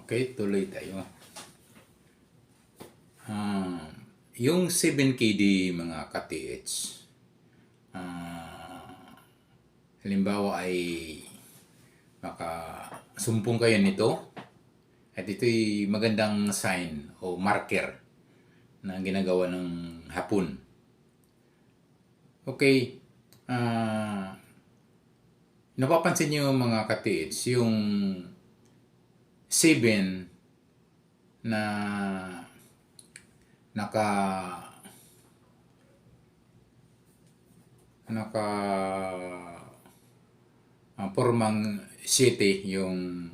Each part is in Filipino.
Okay, tuloy tayo. Yung 7KD mga ka-TH, halimbawa ay makasumpong kayo nito at ito'y magandang sign o marker na ginagawa ng hapon. Okay, napapansin niyo mga ka-TH, yung 7 na naka formang city yung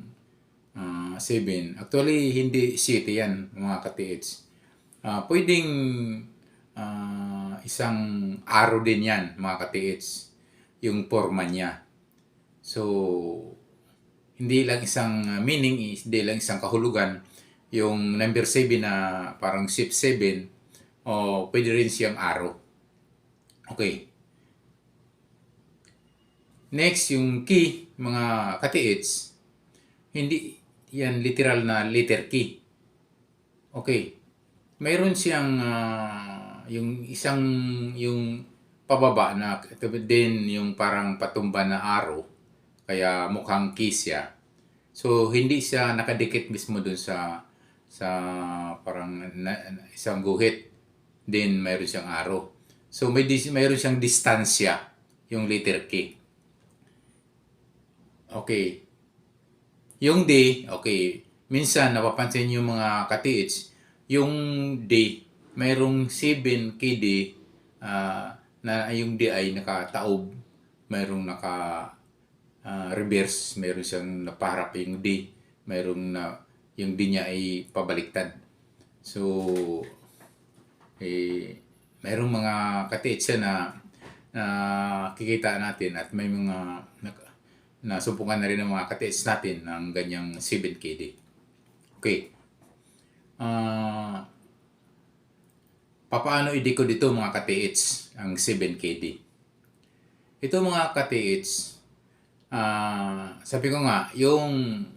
7. Actually, hindi city yan mga ka-TH. Pwedeng isang arrow din yan mga ka-TH, yung forma niya. So, hindi lang isang meaning, hindi lang isang kahulugan. Yung number 7 na parang shape 7, o pwede rin siyang arrow. Okay. Next, yung key, mga ka-TH, hindi yan literal na letter key. Okay. Mayroon siyang yung pababa na din yung parang patumba na arrow, kaya mukhang key siya. So, hindi siya nakadikit mismo dun sa parang isang guhit. Then, mayroon siyang arrow. So, mayroon siyang distansya, yung letter K. Okay. Yung D, okay. Minsan, napapansin yung mga ka-TH, yung D, mayroong 7KD na yung D ay nakataob. Mayroong reverse, mayroon siyang napaharap yung D. Mayroong yung D niya ay pabaliktad. So, mayroong mga ka-TH na kikita natin at may mga nasumpungan na rin ng mga ka-TH natin ng ganyang 7KD. Okay. Paano i-decode dito mga ka-TH ang 7KD? Ito mga ka-TH, sabi ko nga, yung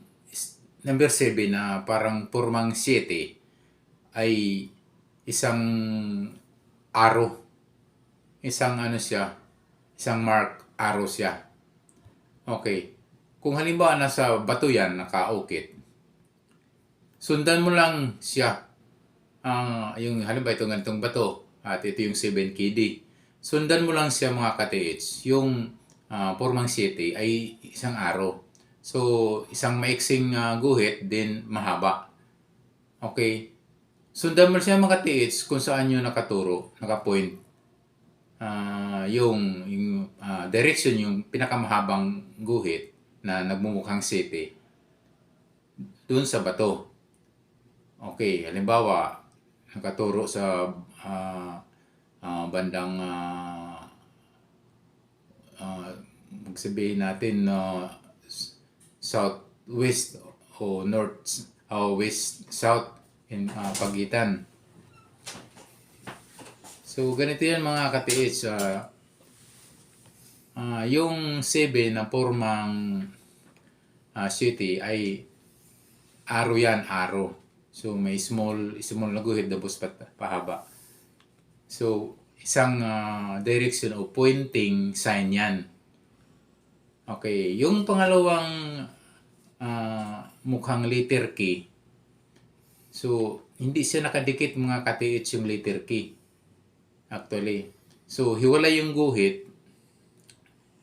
number 7 na parang formang 7 ay isang arrow. Isang isang mark arrow siya. Okay. Kung halimbawa nasa bato yan, nakaukit, sundan mo lang siya. Yung halimbawa itong ganitong bato at ito yung 7KD. Sundan mo lang siya mga ka-TH. Yung formang 7 ay isang arrow. So, isang maiksing guhit, then mahaba. Okay. Sundan mo siya mga ka-TH kung saan yung nakaturo, nakapoint. Yung direction, yung pinakamahabang guhit na nagmumukhang 7 doon sa bato. Okay, halimbawa, nakaturo sa bandang magsabihin natin southwest o north west south in pagitan. So ganito yan mga ka-TH, yung 7 na formang city ay arrow yan, arrow. So may small na guhit tapos pahaba. So isang direction o pointing sign yan. Okay, yung pangalawang mukhang letter K. So hindi siya nakadikit mga ka-TH yung letter K. Actually. So hiwalay yung guhit.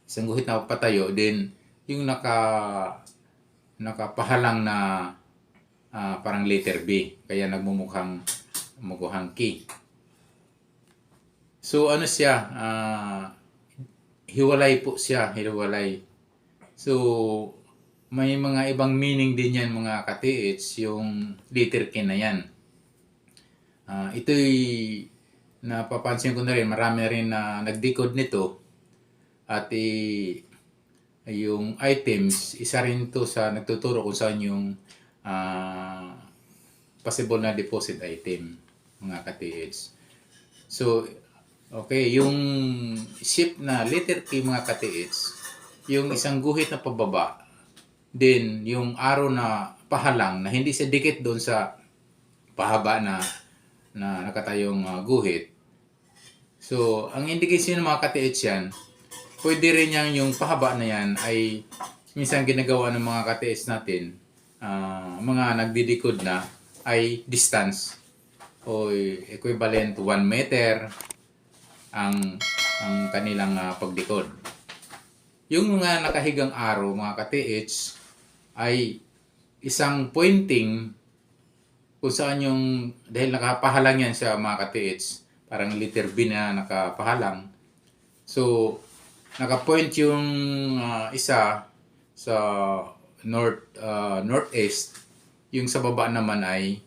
Isang guhit na patayo, then yung nakapahalang na parang letter B, kaya nagmumukhang K. So ano siya, hiwalay po siya, hiwalay. So may mga ibang meaning din yan mga ka-TH, yung letter K na yan. Ito'y napapansin ko na rin, marami rin na nag-decode nito. At yung items, isa rin to sa nagtuturo kung saan yung possible na deposit item mga ka-TH. So, okay, yung shape na letter K mga ka-TH, yung isang guhit na pababa, then yung arrow na pahalang na hindi siya dikit doon sa pahaba na nakatayong guhit. So, ang indication ng mga ka-TH yan, pwede rin yung pahaba na yan ay minsan ginagawa ng mga ka-TH natin, mga nagdidikod na ay distance o equivalent to 1 meter ang kanilang pagdikod. Yung mga nakahigang arrow, mga ka-TH, ay isang pointing kung saan yung, dahil nakapahalang yan sa mga ka-TH, parang letter B na nakapahalang. So, nakapoint yung isa sa northeast, yung sa baba naman ay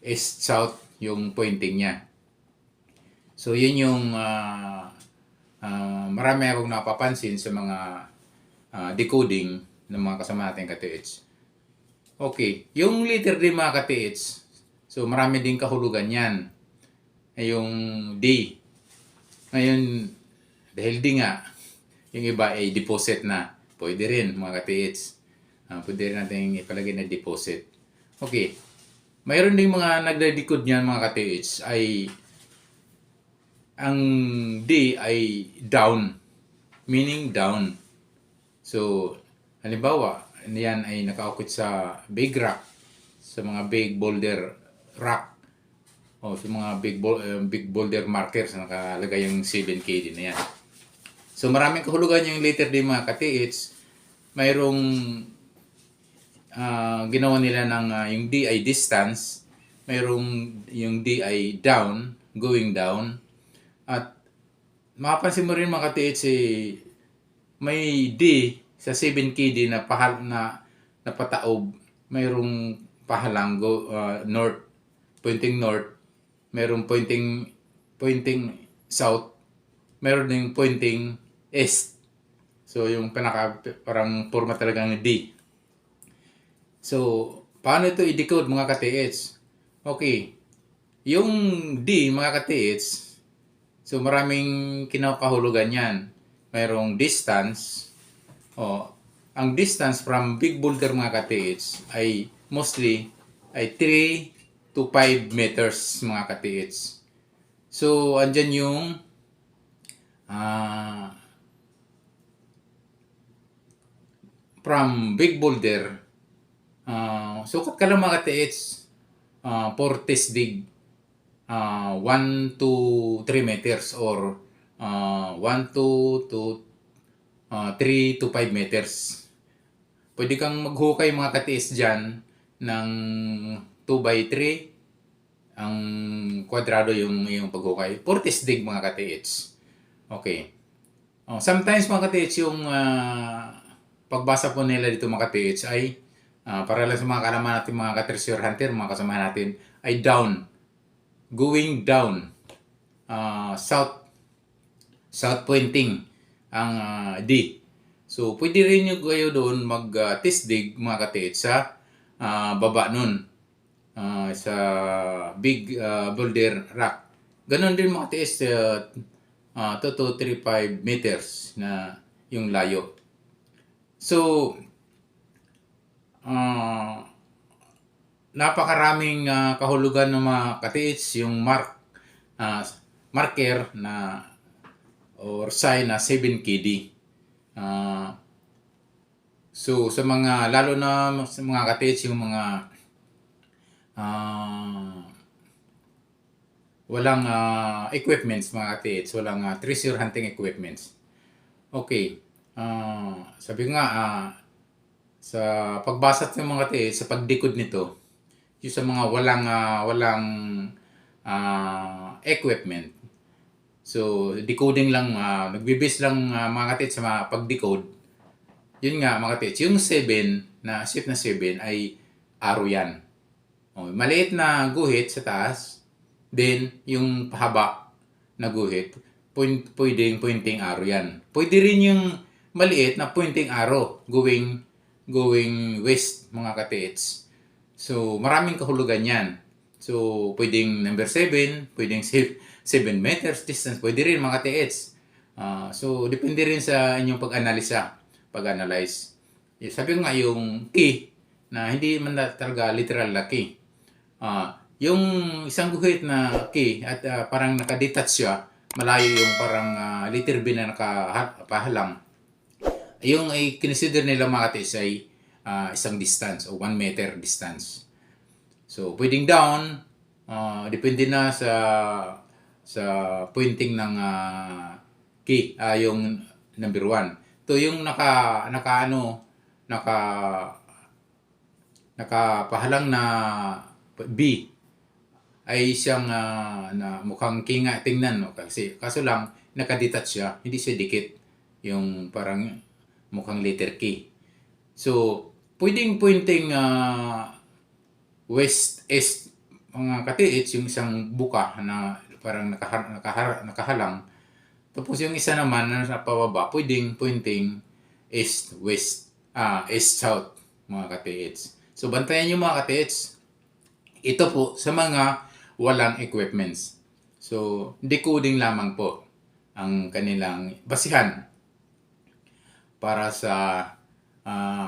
east-south yung pointing niya. So, yun yung marami akong napapansin sa mga decoding ng mga kasama natin ka-TH. Okay, yung letter D mga ka-TH, so marami din kahulugan yan. Yung D. Ngayon, dahil D nga, yung iba ay deposit na. Pwede rin mga ka-TH. Pwede rin natin ipalagay na deposit. Okay, mayroon din mga nagdadikod niyan mga ka-TH ay ang D ay down, meaning down. So, halimbawa, yan ay nakaukit sa big rock, sa mga big boulder rock, o sa mga big boulder markers na nakalagay yung 7KD na yan. So, maraming kahulugan yung letter D mga ka-TH. Mayroong ginawa nila ng yung D ay distance, mayroong yung D ay down, going down. At mapapansin mo rin mga ka-TH may D sa 7KD na napataob, mayroong pahalang north, pointing north, mayroong pointing south, mayroon ding pointing east. So yung parang forma talaga ng D. So paano ito i-decode mga ka-TH? Okay, yung D mga ka-TH, so maraming kinakahulugan yan. Mayroong distance. Ang distance from big boulder mga ka-TH ay mostly ay 3 to 5 meters mga ka-TH. So andyan yung from big boulder, sukat ka lang mga ka-TH, Fortis dig 1 to 3 meters or 1 to 3 to 5 meters. Pwede kang maghukay mga ka-TH dyan ng 2x3. Ang kwadrado yung paghukay. Fortis dig mga ka-TH. Okay. Sometimes mga ka-TH yung pagbasa po nila dito mga ka-TH ay para lang sa mga kalaman natin mga ka-treasure hunter, mga kasama natin ay down. Going down, south pointing ang D. So, pwede rin yung kayo doon mag-test dig mga ka-TH sa baba nun, sa big boulder rock. Ganon din mga ka-TH, 2 to 3-5 meters na yung layo. So, napakaraming kahulugan ng mga ka-TH yung marker na or sign na 7KD. So sa mga lalo na sa mga ka-TH yung mga walang equipments mga ka-TH, walang treasure hunting equipments. Okay. Sabi ko nga sa pagbasa ng mga ka-TH, sa pagdikod nito, yung sa mga walang equipment. So, decoding lang, nagbibase lang mga ka-TH sa mga pag-decode. Yun nga mga ka-TH, yung 7 na shape na 7 ay arrow yan. Maliit na guhit sa taas, then yung pahaba na guhit, pwedeng pointing arrow yan. Pwede rin yung maliit na pointing arrow going west mga ka-TH. So, maraming kahulugan yan. So, pwedeng number 7, pwedeng 7 meters distance, pwede rin mga ka-TH. So, depende rin sa inyong pag-analyze. Sabi ko nga yung key na hindi man talaga literal na key. Yung isang guhit na key at parang nakadetach siya, malayo yung parang letter B na nakapahalang. Yung ay consider nila mga katis ay isang distance o 1 meter distance. So, pwedeng down, depende na sa pointing ng key, yung number 1. Ito yung nakapahalang na B ay siyang na mukhang key nga tingnan, no? Kasi kaso lang nakadetach siya, hindi siya dikit yung parang mukhang letter K. So, pwedeng pointing west east mga katiits yung isang buka na parang nakahalang. Tapos yung isa naman na nasa pababa, pwedeng pointing east west, east south mga katiits. So, bantayan nyo mga katiits. Ito po sa mga walang equipments. So, decoding lamang po ang kanilang basihan para sa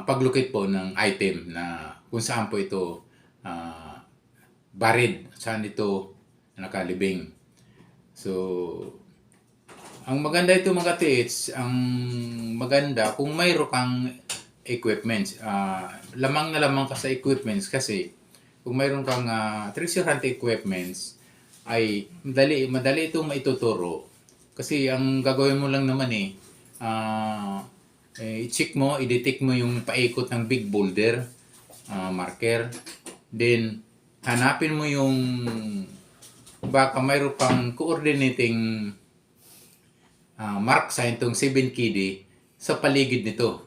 paglukit po ng item na kung saan po ito buried, saan ito nakalibing. So, ang maganda ito mga katiits, ang maganda kung mayroon kang equipments. Lamang na lamang ka sa equipments kasi kung mayroon kang treasure hunt equipments, ay madali itong maituturo. Kasi ang gagawin mo lang naman i-check mo, i-detect mo yung paikot ng big boulder, marker. Then, hanapin mo yung baka mayroon pang coordinating mark sign itong 7 KD sa paligid nito.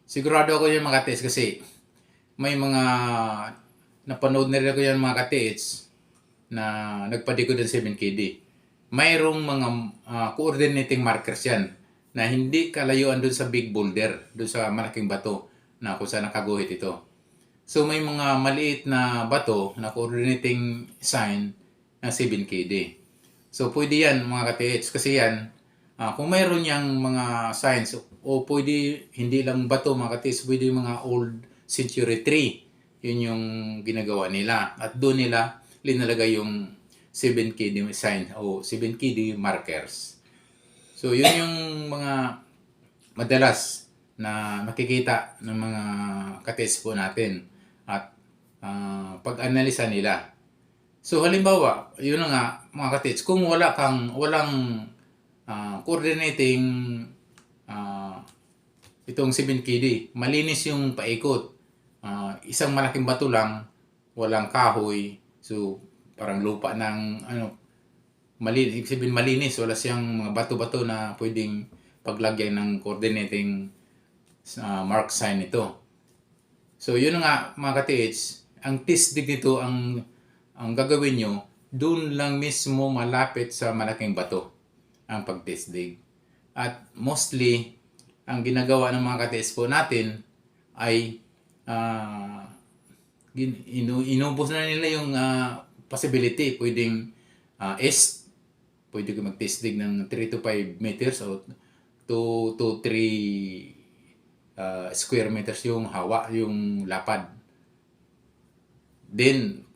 Sigurado ako yung mga katiits kasi may mga napanood na rin ako yung mga katiits na nagpadikod ng 7KD. Mayroong mga coordinating markers yan na hindi kalayuan dun sa big boulder, dun sa malaking bato na kung saan nakaguhit ito. So may mga maliit na bato na coordinating sign na 7KD. So pwede yan mga katiits kasi yan, kung mayroon yang mga signs o pwede hindi lang bato mga katiits, pwede mga old century tree. Yun yung ginagawa nila. At doon nila linalagay yung 7KD sign o 7KD markers. So, yun yung mga madalas na makikita ng mga katiits po natin at pag-analisa nila. So, halimbawa, yun na nga mga katiits, kung walang coordinating itong 7KD, malinis yung paikot. Isang malaking bato lang, walang kahoy, so parang lupa ng malinis, sabihin malinis, wala siyang mga bato-bato na pwedeng paglagyan ng coordinating mark sign ito. So yun nga mga katiits, ang tisdig nito ang gagawin nyo, doon lang mismo malapit sa malaking bato ang pagtisdig. At mostly, ang ginagawa ng mga katiits po natin ay inubos na nila yung possibility. Pwedeng east, pwede ko magtisdig ng 3 to 5 meters o 2 to 3 square meters yung hawa, yung lapad. Then,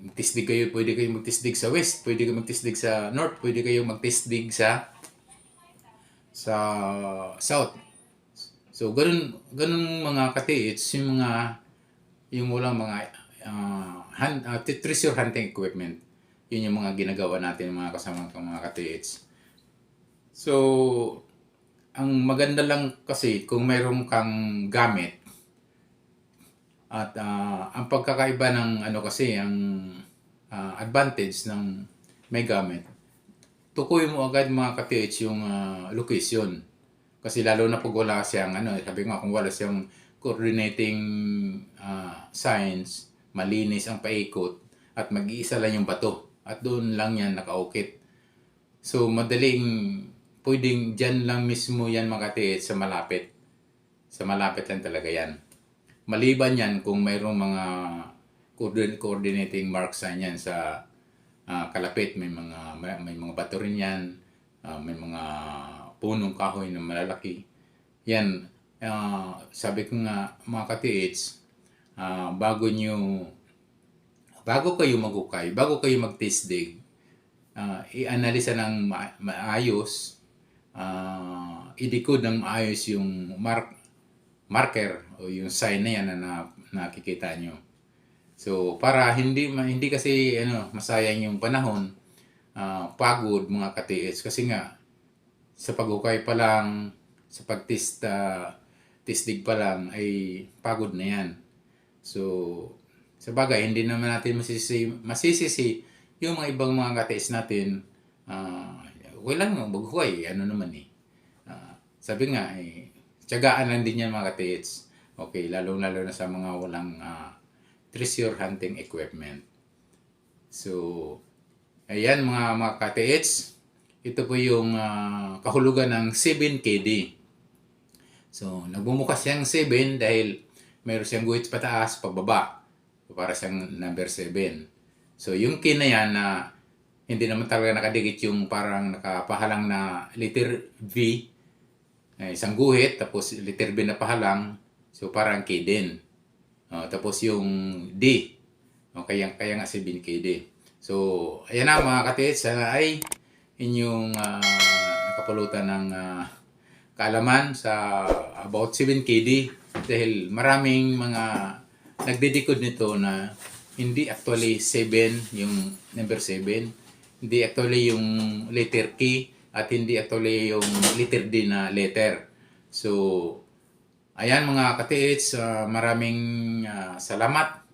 magtisdig kayo, pwede kayo magtisdig sa west, pwede kayo magtisdig sa north, pwede kayo magtisdig sa south. So, ganun mga katiits, yung walang mga treasure hunting equipment. Yun yung mga ginagawa natin, mga kasama ng mga katiits. So, ang maganda lang kasi kung mayroon kang gamit at ang pagkakaiba ng kasi, ang advantage ng may gamit, tukoy mo agad mga katiits yung location. Kasi lalo na pag wala siyang, sabi nga kung wala siyang coordinating signs, malinis ang paikot, at mag-iisa lang yung bato. At doon lang yan nakaukit. So, pwedeng dyan lang mismo yan mga katiits sa malapit. Sa malapit lang talaga yan. Maliban yan kung mayroong mga coordinating mark sign yan sa kalapit. May mga bato rin yan. May mga punong kahoy na malalaki. Yan, sabi ko nga mga katiits, bago kayo magukay, bago kayo magtisdig, i-analisa ng maayos, i-decode ng maayos yung marker o yung sign na yan na nakikita nyo. So, para hindi kasi masayang yung panahon, pagod mga ka-TH, kasi nga sa pagukay pa lang, sa tisdig pa lang ay pagod na yan. So, sa bagay, hindi naman natin masisisi yung mga ibang mga ka-TH natin. Walang maghuhay, naman eh. Sabi nga, tiyagaan lang din yan mga ka-TH. Okay, lalo na sa mga walang treasure hunting equipment. So, ayan mga ka-TH, ito po yung kahulugan ng 7KD. So, nagbumukas siyang 7 dahil mayroon siyang guhit pataas, pababa. Para siyang number 7. So, yung key na yan na hindi naman talaga nakadikit yung parang nakapahalang na letter V, isang guhit, tapos letter B na pahalang, so parang K din. Tapos yung D, kaya nga 7KD. So, ayan na mga ka-TH, sana ay inyong nakapulutan ng kaalaman sa about 7KD dahil maraming mga nagdedecode nito na hindi actually 7 yung number 7, hindi actually yung letter K at hindi actually yung letter D na letter. So, ayan mga ka-TH, maraming salamat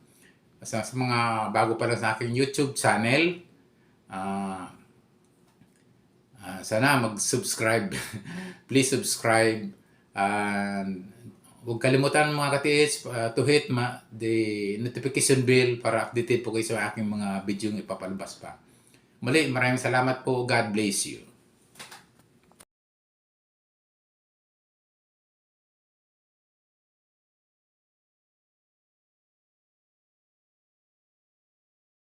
sa mga bago pa lang sa aking YouTube channel. Sana mag-subscribe. Please subscribe. And huwag kalimutan mga ka-TH to hit the notification bell para updated po kayo sa aking mga video ipapalabas pa. Muli, maraming salamat po. God bless you.